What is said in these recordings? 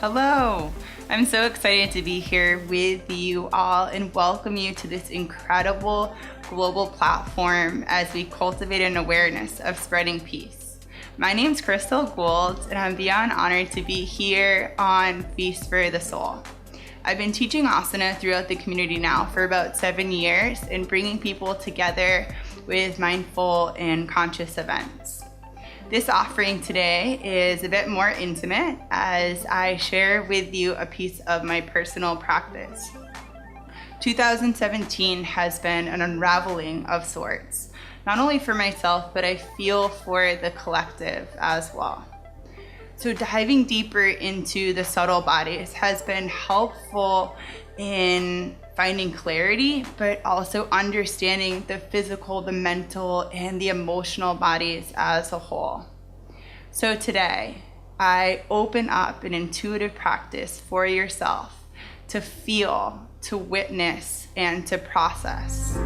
Hello! I'm so excited to be here with you all and welcome you to this incredible global platform as we cultivate an awareness of spreading peace. My name's Cristal Gould and I'm beyond honored to be here on Feast for the Soul. I've been teaching asana throughout the community now for about 7 years and bringing people together with mindful and conscious events. This offering today is a bit more intimate as I share with you a piece of my personal practice. 2017 has been an unraveling of sorts, not only for myself, but I feel for the collective as well. So diving deeper into the subtle bodies has been helpful in finding clarity, but also understanding the physical, the mental, and the emotional bodies as a whole. So today, I open up an intuitive practice for yourself to feel, to witness, and to process.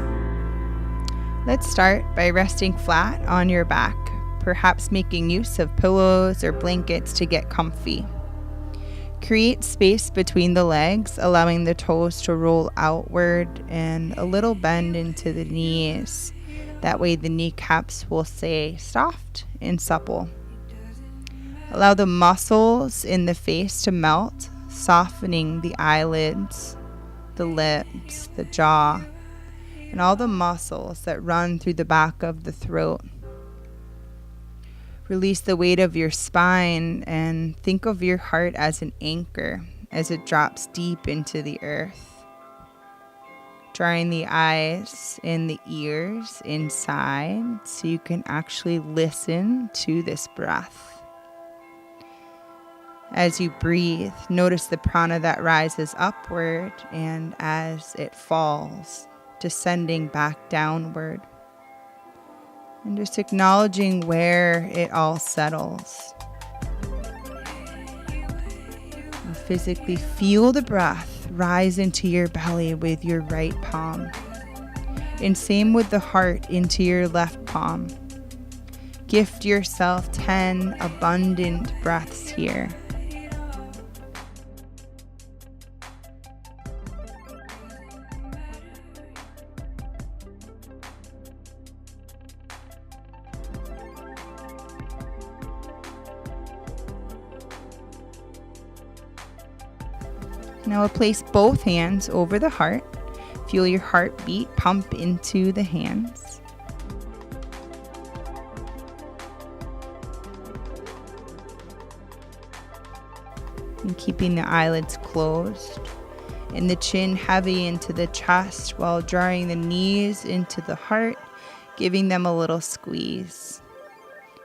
Let's start by resting flat on your back, perhaps making use of pillows or blankets to get comfy. Create space between the legs, allowing the toes to roll outward and a little bend into the knees. That way the kneecaps will stay soft and supple. Allow the muscles in the face to melt, softening the eyelids, the lips, the jaw, and all the muscles that run through the back of the throat. Release the weight of your spine and think of your heart as an anchor as it drops deep into the earth. Drawing the eyes and the ears inside so you can actually listen to this breath. As you breathe, notice the prana that rises upward and as it falls, descending back downward. And just acknowledging where it all settles. And physically feel the breath rise into your belly with your right palm. And same with the heart into your left palm. Gift yourself 10 abundant breaths here. Now place both hands over the heart. Feel your heartbeat pump into the hands. And keeping the eyelids closed and the chin heavy into the chest while drawing the knees into the heart, giving them a little squeeze.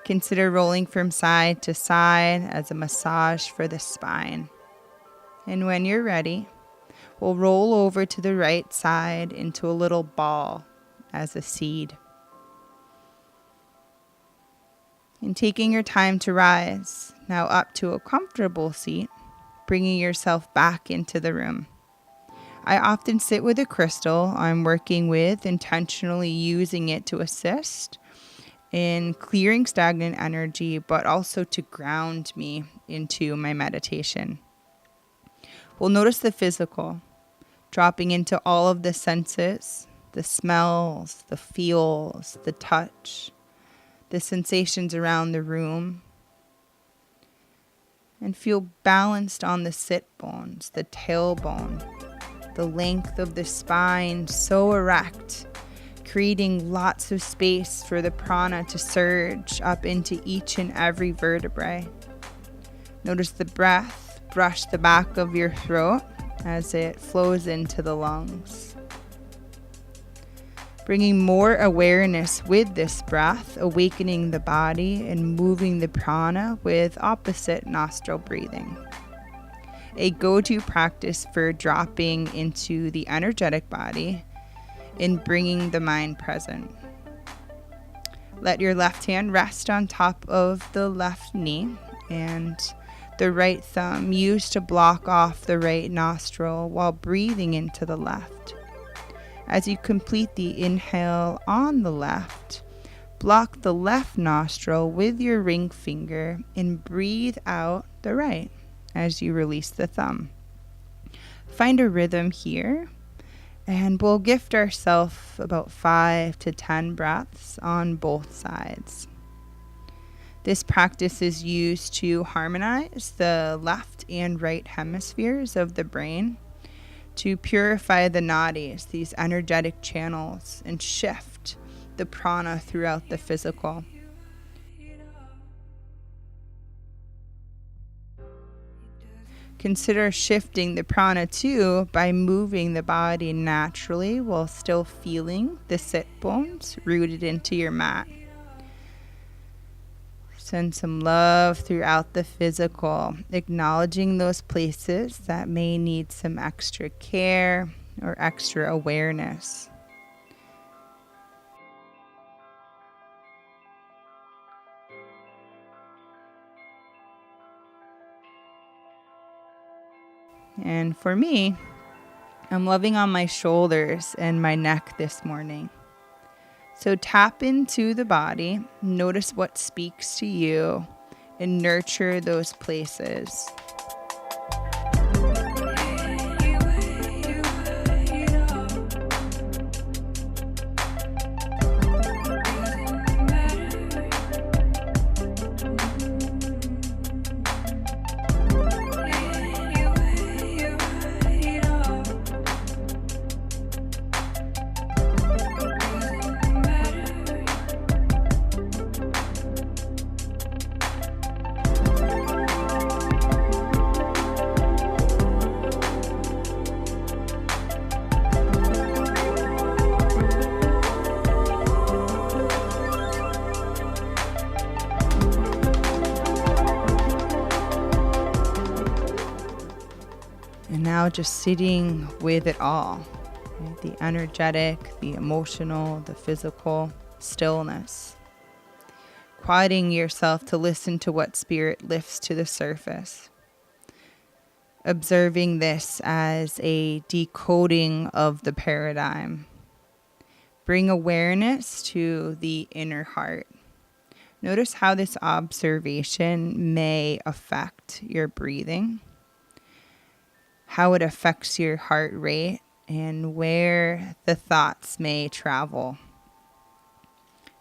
Consider rolling from side to side as a massage for the spine. And when you're ready, we'll roll over to the right side into a little ball as a seed. And taking your time to rise, now up to a comfortable seat, bringing yourself back into the room. I often sit with a crystal I'm working with, intentionally using it to assist in clearing stagnant energy, but also to ground me into my meditation. We'll notice the physical, dropping into all of the senses, the smells, the feels, the touch, the sensations around the room. And feel balanced on the sit bones, the tailbone, the length of the spine so erect, creating lots of space for the prana to surge up into each and every vertebrae. Notice the breath. Brush the back of your throat as it flows into the lungs. Bringing more awareness with this breath, awakening the body and moving the prana with opposite nostril breathing. A go-to practice for dropping into the energetic body and bringing the mind present. Let your left hand rest on top of the left knee and the right thumb used to block off the right nostril while breathing into the left. As you complete the inhale on the left, block the left nostril with your ring finger and breathe out the right. as you release the thumb. Find a rhythm here, and we'll gift ourselves about 5 to 10 breaths on both sides. This practice is used to harmonize the left and right hemispheres of the brain, to purify the nadis, these energetic channels, and shift the prana throughout the physical. Consider shifting the prana too by moving the body naturally while still feeling the sit bones rooted into your mat. Send some love throughout the physical, acknowledging those places that may need some extra care or extra awareness. And for me, I'm loving on my shoulders and my neck this morning. So tap into the body, notice what speaks to you, and nurture those places. And now just sitting with it all, right? The energetic, the emotional, the physical stillness. Quieting yourself to listen to what spirit lifts to the surface. Observing this as a decoding of the paradigm. Bring awareness to the inner heart. Notice how this observation may affect your breathing, how it affects your heart rate, and where the thoughts may travel.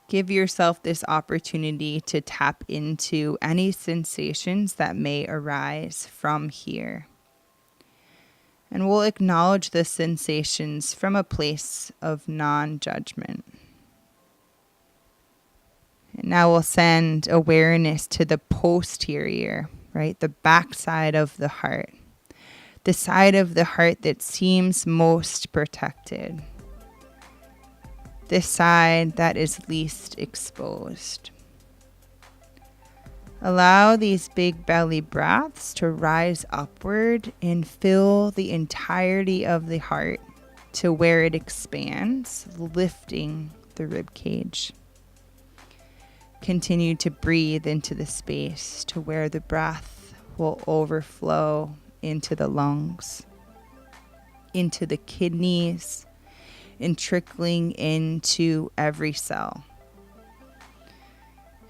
Give yourself this opportunity to tap into any sensations that may arise from here. And we'll acknowledge the sensations from a place of non-judgment. And now we'll send awareness to the posterior, right? The backside of the heart. The side of the heart that seems most protected. This side that is least exposed. Allow these big belly breaths to rise upward and fill the entirety of the heart to where it expands, lifting the rib cage. Continue to breathe into the space to where the breath will overflow into the lungs, into the kidneys, and trickling into every cell.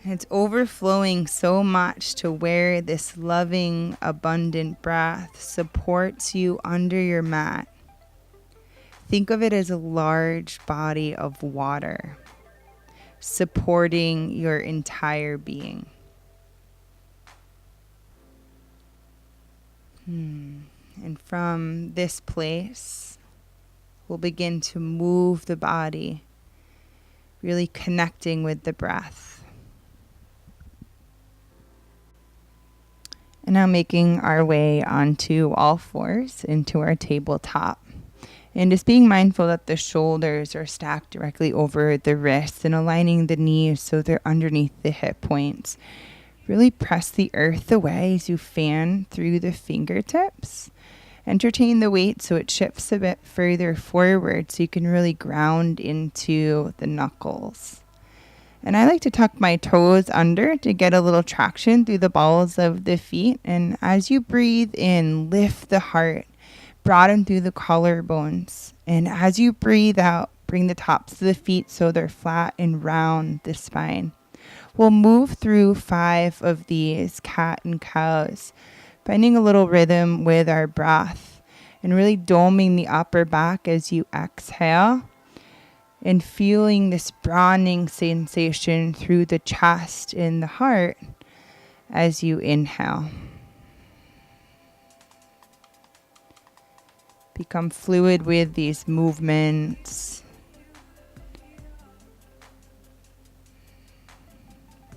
And it's overflowing so much to where this loving, abundant breath supports you under your mat. Think of it as a large body of water supporting your entire being. And from this place, we'll begin to move the body, really connecting with the breath. And now making our way onto all fours into our tabletop. And just being mindful that the shoulders are stacked directly over the wrists and aligning the knees so they're underneath the hip points. Really press the earth away as you fan through the fingertips. Entertain the weight so it shifts a bit further forward so you can really ground into the knuckles. And I like to tuck my toes under to get a little traction through the balls of the feet. And as you breathe in, lift the heart, broaden through the collarbones. And as you breathe out, bring the tops of the feet so they're flat and round the spine. We'll move through 5 of these cat and cows. Finding a little rhythm with our breath and really doming the upper back as you exhale and feeling this broadening sensation through the chest and the heart as you inhale. Become fluid with these movements.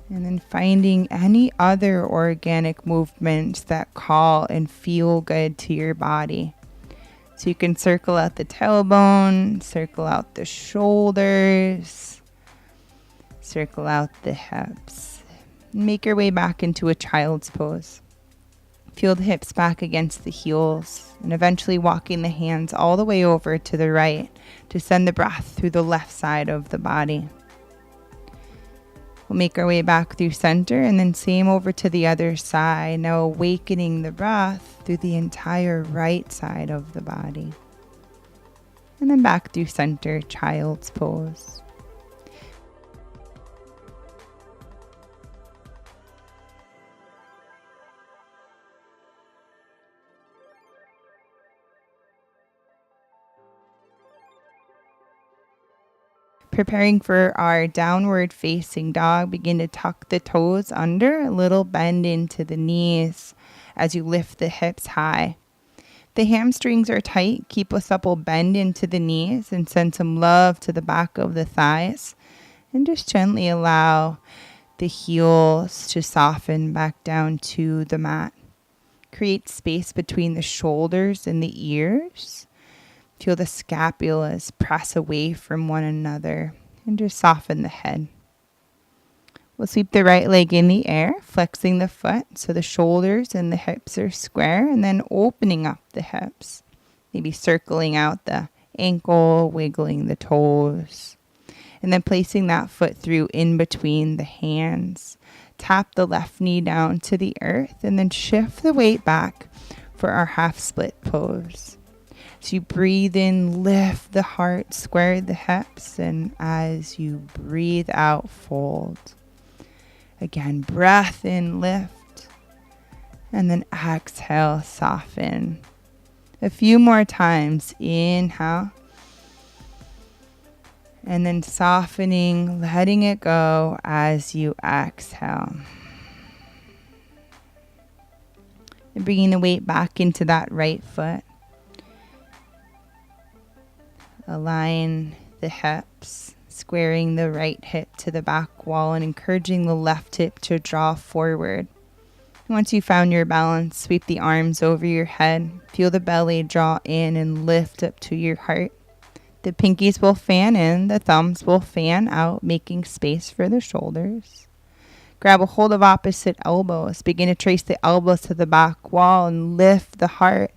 And then finding any other organic movements that call and feel good to your body. So you can circle out the tailbone, circle out the shoulders, circle out the hips. Make your way back into a child's pose. Feel the hips back against the heels and eventually walking the hands all the way over to the right to send the breath through the left side of the body. We'll make our way back through center and then same over to the other side. Now awakening the breath through the entire right side of the body. And then back through center, child's pose. Preparing for our downward facing dog, begin to tuck the toes under, a little bend into the knees as you lift the hips high. The hamstrings are tight, keep a supple bend into the knees and send some love to the back of the thighs. And just gently allow the heels to soften back down to the mat. Create space between the shoulders and the ears. Feel the scapulas press away from one another and just soften the head. We'll sweep the right leg in the air, flexing the foot so the shoulders and the hips are square, and then opening up the hips. Maybe circling out the ankle, wiggling the toes, and then placing that foot through in between the hands. Tap the left knee down to the earth and then shift the weight back for our half split pose. So you breathe in, lift the heart, square the hips, and as you breathe out, fold. Again, breath in, lift, and then exhale, soften. A few more times, inhale, and then softening, letting it go as you exhale. And bringing the weight back into that right foot. Align the hips, squaring the right hip to the back wall and encouraging the left hip to draw forward. Once you found your balance, sweep the arms over your head. Feel the belly draw in and lift up to your heart. The pinkies will fan in, the thumbs will fan out, making space for the shoulders. Grab a hold of opposite elbows. Begin to trace the elbows to the back wall and lift the heart.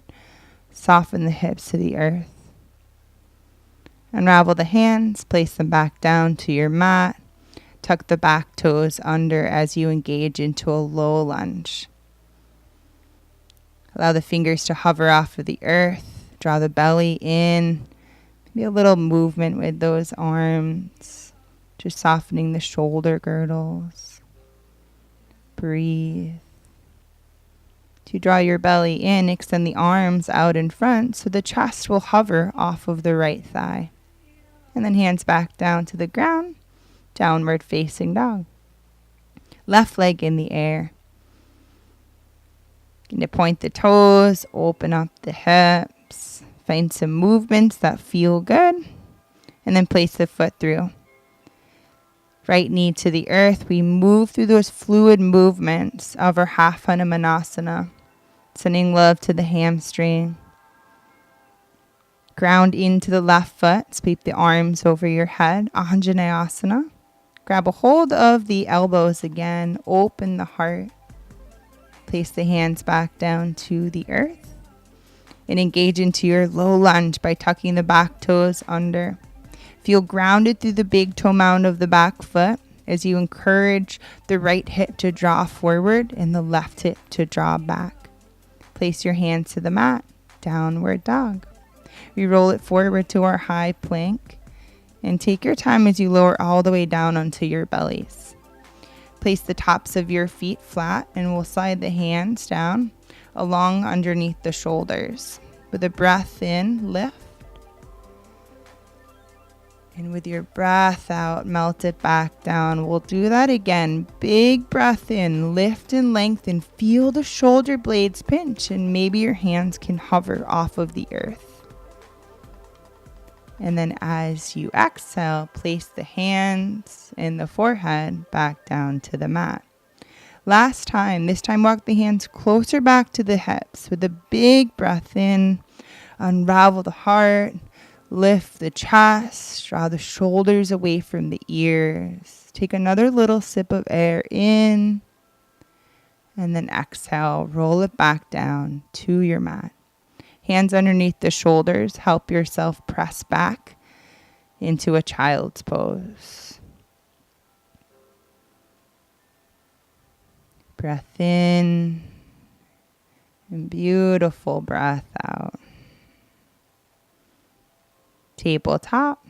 Soften the hips to the earth. Unravel the hands, place them back down to your mat. Tuck the back toes under as you engage into a low lunge. Allow the fingers to hover off of the earth. Draw the belly in. Maybe a little movement with those arms. Just softening the shoulder girdles. Breathe. To draw your belly in, extend the arms out in front so the chest will hover off of the right thigh. And then hands back down to the ground, downward facing dog. Left leg in the air. Begin to point the toes, open up the hips, find some movements that feel good, and then place the foot through. Right knee to the earth. We move through those fluid movements of our half Hanumanasana, sending love to the hamstring. Ground into the left foot. Sweep the arms over your head. Anjaneyasana. Grab a hold of the elbows again. Open the heart. Place the hands back down to the earth. And engage into your low lunge by tucking the back toes under. Feel grounded through the big toe mound of the back foot as you encourage the right hip to draw forward and the left hip to draw back. Place your hands to the mat. Downward dog. We roll it forward to our high plank and take your time as you lower all the way down onto your bellies. Place the tops of your feet flat and we'll slide the hands down. along underneath the shoulders. With a breath in, lift. And with your breath out, melt it back down. We'll do that again. Big breath in, lift and lengthen. Feel the shoulder blades pinch, and maybe your hands can hover off of the earth. And then as you exhale, place the hands and the forehead back down to the mat. Last time, this time walk the hands closer back to the hips with a big breath in. Unravel the heart. Lift the chest, draw the shoulders away from the ears. Take another little sip of air in, and then exhale, roll it back down to your mat. Hands underneath the shoulders, help yourself press back into a child's pose. Breath in, and beautiful breath out. Tabletop,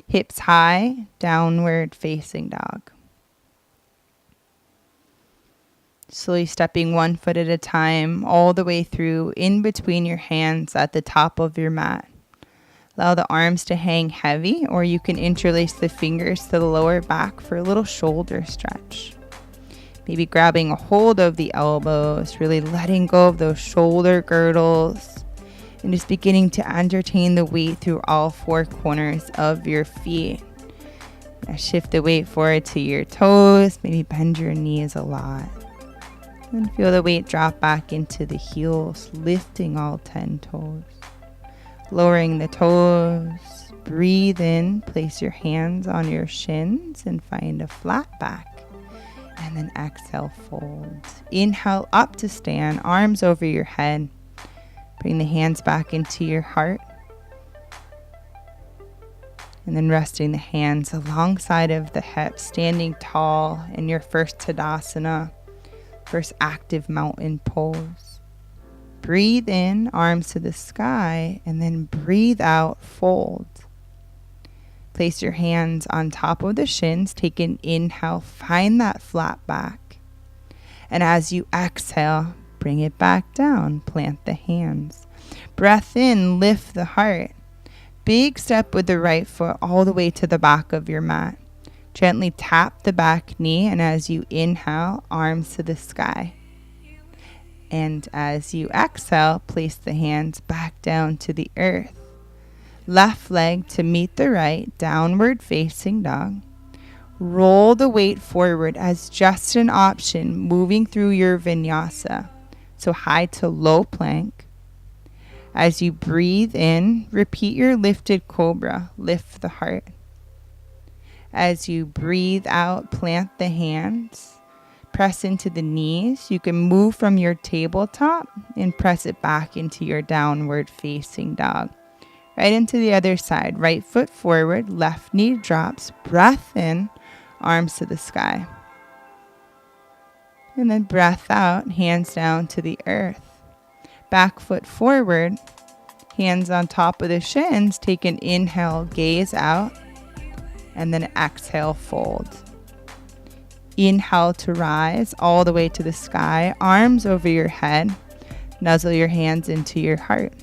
hips high, downward facing dog. Slowly stepping one foot at a time, all the way through in between your hands at the top of your mat. Allow the arms to hang heavy, or you can interlace the fingers to the lower back for a little shoulder stretch. Maybe grabbing a hold of the elbows, really letting go of those shoulder girdles. And just beginning to entertain the weight through all four corners of your feet. Now shift the weight forward to your toes. Maybe bend your knees a lot. And feel the weight drop back into the heels, lifting all 10 toes. Lowering the toes. Breathe in. Place your hands on your shins and find a flat back. And then exhale, fold. Inhale up to stand, arms over your head. Bring the hands back into your heart. And then resting the hands alongside of the hips, standing tall in your first Tadasana, first active mountain pose. Breathe in, arms to the sky, and then breathe out, fold. Place your hands on top of the shins. Take an inhale, find that flat back. And as you exhale, bring it back down, plant the hands. Breath in, lift the heart. Big step with the right foot all the way to the back of your mat. Gently tap the back knee, and as you inhale, arms to the sky. And as you exhale, place the hands back down to the earth. Left leg to meet the right, downward facing dog. Roll the weight forward as just an option, moving through your vinyasa. So high to low plank. As you breathe in, repeat your lifted cobra. Lift the heart. As you breathe out, plant the hands. Press into the knees. You can move from your tabletop and press it back into your downward facing dog. Right into the other side. Right foot forward, left knee drops. Breath in, arms to the sky. And then breath out, hands down to the earth. Back foot forward, hands on top of the shins. Take an inhale, gaze out, and then exhale, fold. Inhale to rise all the way to the sky, arms over your head. Nuzzle your hands into your heart.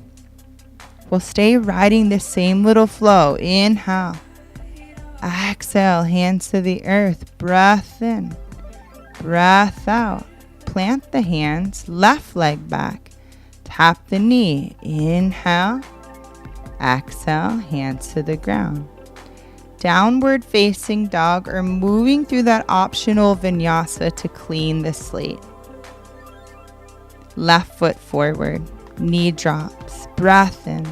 We'll stay riding the same little flow. Inhale. Exhale, hands to the earth. Breath in. Breath out. Plant the hands, left leg back. Tap the knee. Inhale. Exhale, hands to the ground. Downward facing dog, or moving through that optional vinyasa to clean the slate. Left foot forward, knee drops, breath in,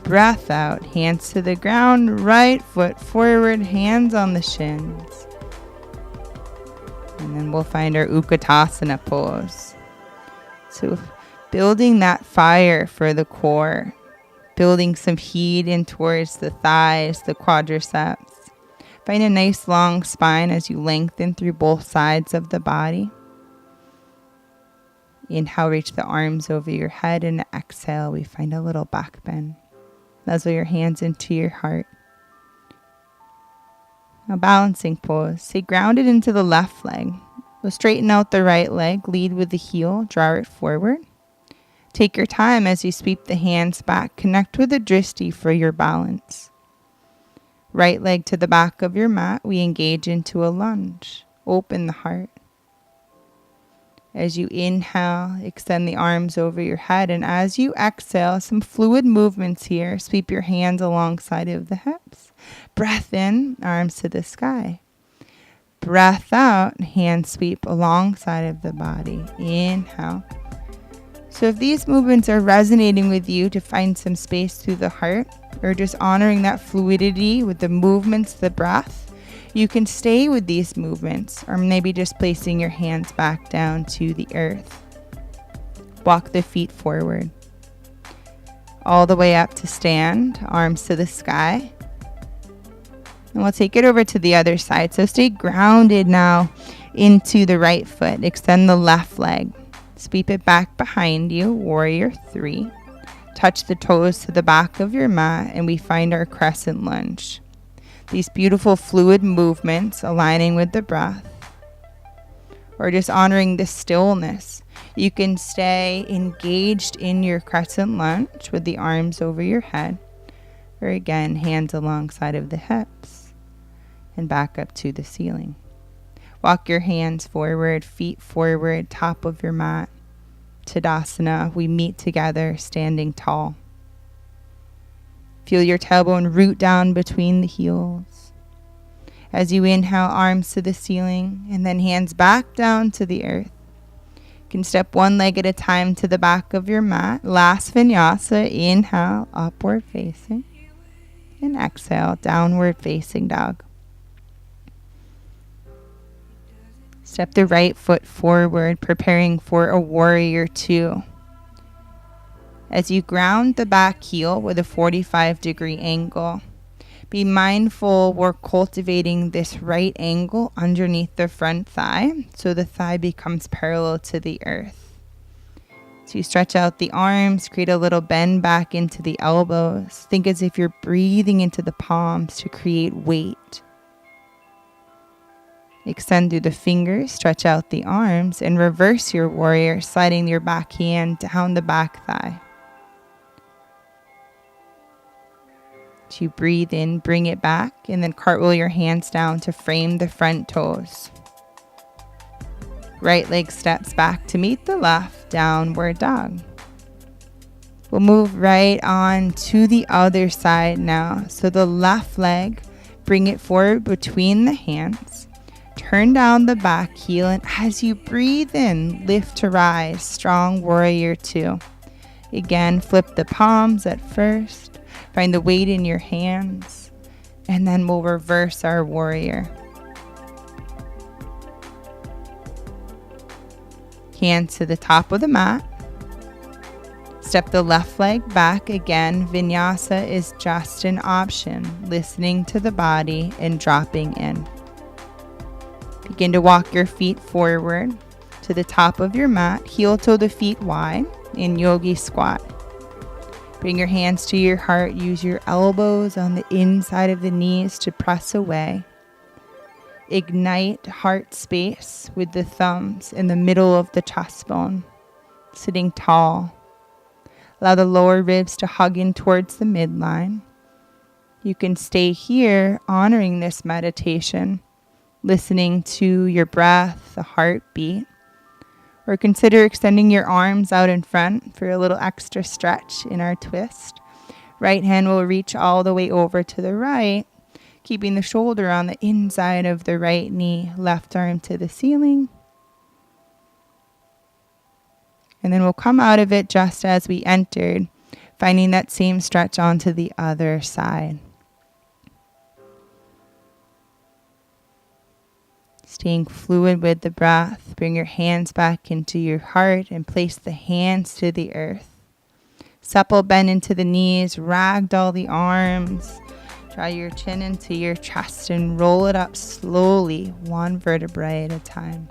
breath out, hands to the ground, right foot forward, hands on the shins. And then we'll find our Utkatasana pose. So building that fire for the core. Building some heat in towards the thighs, the quadriceps. Find a nice long spine as you lengthen through both sides of the body. Inhale, reach the arms over your head, and exhale, we find a little back bend. Nuzzle your hands into your heart. Now balancing pose. Stay grounded into the left leg. We'll straighten out the right leg, lead with the heel, draw it forward. Take your time as you sweep the hands back. Connect with the drishti for your balance. Right leg to the back of your mat, we engage into a lunge. Open the heart. As you inhale, extend the arms over your head. And as you exhale, some fluid movements here. Sweep your hands alongside of the hips. Breath in, arms to the sky. Breath out, hand sweep alongside of the body. Inhale. So if these movements are resonating with you, to find some space through the heart, or just honoring that fluidity with the movements, the breath, you can stay with these movements, or maybe just placing your hands back down to the earth. Walk the feet forward. All the way up to stand, arms to the sky. And we'll take it over to the other side. So stay grounded now into the right foot. Extend the left leg. Sweep it back behind you, warrior 3. Touch the toes to the back of your mat, and we find our crescent lunge. These beautiful fluid movements aligning with the breath, or just honoring the stillness. You can stay engaged in your crescent lunge with the arms over your head, or again, hands alongside of the hips, and back up to the ceiling. Walk your hands forward, feet forward, top of your mat. Tadasana, we meet together, standing tall. Feel your tailbone root down between the heels. As you inhale, arms to the ceiling, and then hands back down to the earth. You can step one leg at a time to the back of your mat. Last vinyasa, inhale, upward facing. And exhale, downward facing dog. Step the right foot forward, preparing for a warrior 2. As you ground the back heel with a 45-degree angle, be mindful we're cultivating this right angle underneath the front thigh, so the thigh becomes parallel to the earth. So you stretch out the arms, create a little bend back into the elbows. Think as if you're breathing into the palms to create weight. Extend through the fingers, stretch out the arms, and reverse your warrior, sliding your back hand down the back thigh. As you breathe in, bring it back, and then cartwheel your hands down to frame the front toes. Right leg steps back to meet the left, downward dog. We'll move right on to the other side now. So the left leg, bring it forward between the hands. Turn down the back heel, and as you breathe in, lift to rise, strong warrior 2. Again, flip the palms at first. Find the weight in your hands, and then we'll reverse our warrior. Hands to the top of the mat. Step the left leg back again. Vinyasa is just an option, listening to the body and dropping in. Begin to walk your feet forward to the top of your mat, heel toe the feet wide in yogi squat. Bring your hands to your heart. Use your elbows on the inside of the knees to press away. Ignite heart space with the thumbs in the middle of the chest bone, sitting tall. Allow the lower ribs to hug in towards the midline. You can stay here honoring this meditation, listening to your breath, the heartbeat, or consider extending your arms out in front for a little extra stretch in our twist. Right hand will reach all the way over to the right, keeping the shoulder on the inside of the right knee, left arm to the ceiling. And then we'll come out of it just as we entered, finding that same stretch onto the other side. Staying fluid with the breath, bring your hands back into your heart and place the hands to the earth. Supple bend into the knees, ragdoll the arms. Draw your chin into your chest and roll it up slowly, one vertebrae at a time.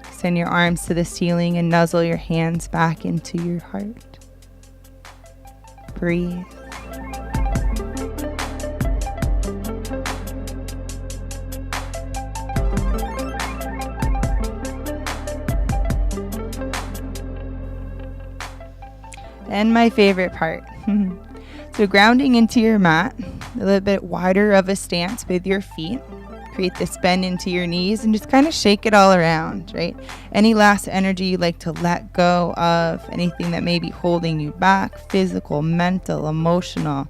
Extend your arms to the ceiling and nuzzle your hands back into your heart. Breathe. And my favorite part. So grounding into your mat, a little bit wider of a stance with your feet. Create this bend into your knees and just kind of shake it all around, right? Any last energy you'd like to let go of, anything that may be holding you back, physical, mental, emotional.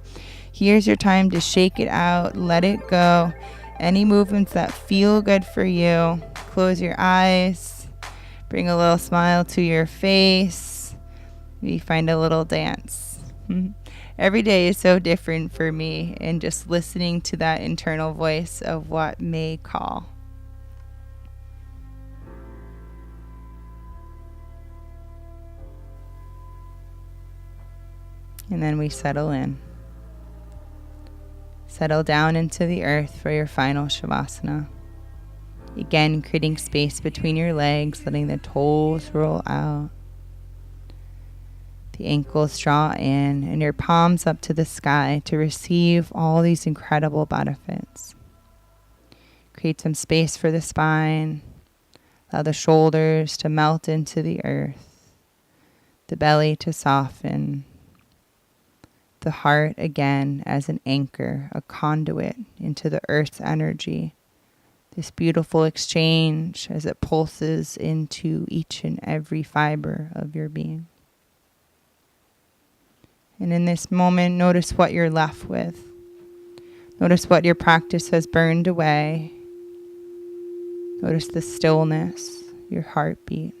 Here's your time to shake it out, let it go. Any movements that feel good for you, close your eyes, bring a little smile to your face. Maybe find a little dance. Every day is so different for me, and just listening to that internal voice of what may call. And then we settle in. Settle down into the earth for your final Shavasana. Again, creating space between your legs, letting the toes roll out. The ankles draw in and your palms up to the sky to receive all these incredible benefits. Create some space for the spine. Allow the shoulders to melt into the earth. The belly to soften. The heart again as an anchor, a conduit into the earth's energy. This beautiful exchange as it pulses into each and every fiber of your being. And in this moment, notice what you're left with. Notice what your practice has burned away. Notice the stillness, your heartbeat.